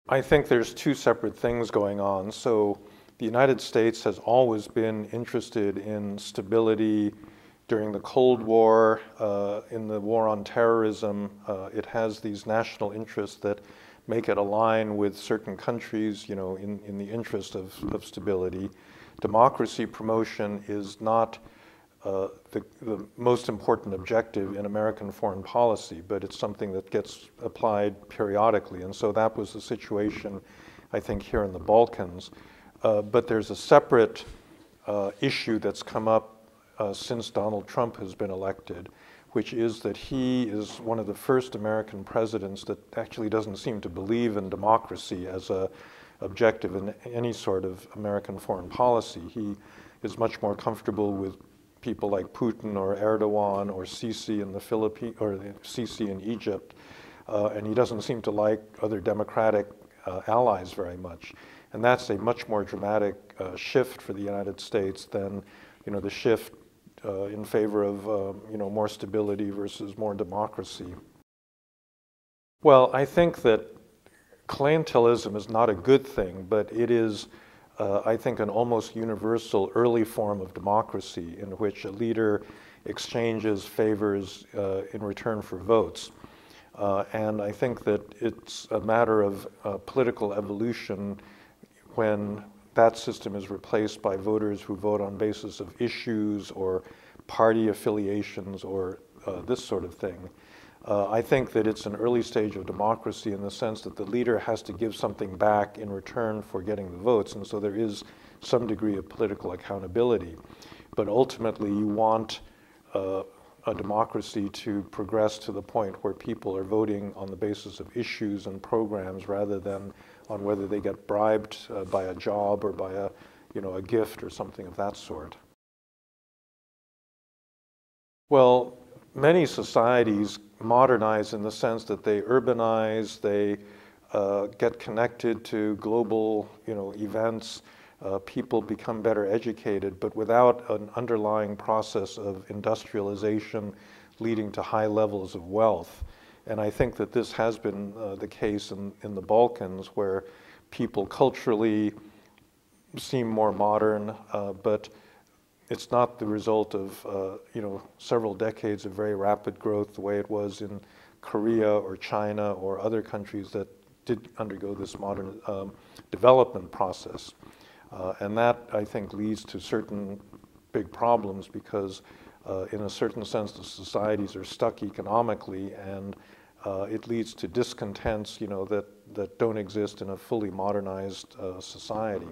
I think there's two separate things going on. So the United States has always been interested in stability during the Cold War, in the war on terrorism. It has these national interests that make it align with certain countries, in the interest of stability. Democracy promotion is not the most important objective in American foreign policy, but it's something that gets applied periodically. And so that was the situation, I think, here in the Balkans. But there's a separate issue that's come up since Donald Trump has been elected, which is that he is one of the first American presidents that actually doesn't seem to believe in democracy as an objective in any sort of American foreign policy. He is much more comfortable with people like Putin or Erdogan or Sisi in the Philippines or Sisi in Egypt, and he doesn't seem to like other democratic allies very much. And that's a much more dramatic shift for the United States than, the shift in favor of, more stability versus more democracy. Well, I think that clientelism is not a good thing, but it is, I think, an almost universal early form of democracy in which a leader exchanges favors in return for votes. And I think that it's a matter of political evolution when that system is replaced by voters who vote on basis of issues or party affiliations or this sort of thing. I think that it's an early stage of democracy in the sense that the leader has to give something back in return for getting the votes, and so there is some degree of political accountability. But ultimately, you want a democracy to progress to the point where people are voting on the basis of issues and programs rather than on whether they get bribed by a job or by a gift or something of that sort. Well, many societies modernize in the sense that they urbanize, they get connected to global, events. People become better educated, but without an underlying process of industrialization leading to high levels of wealth. And I think that this has been the case in the Balkans, where people culturally seem more modern, but it's not the result of several decades of very rapid growth the way it was in Korea or China or other countries that did undergo this modern development process. And that, I think, leads to certain big problems because in a certain sense the societies are stuck economically, and it leads to discontents that don't exist in a fully modernized society.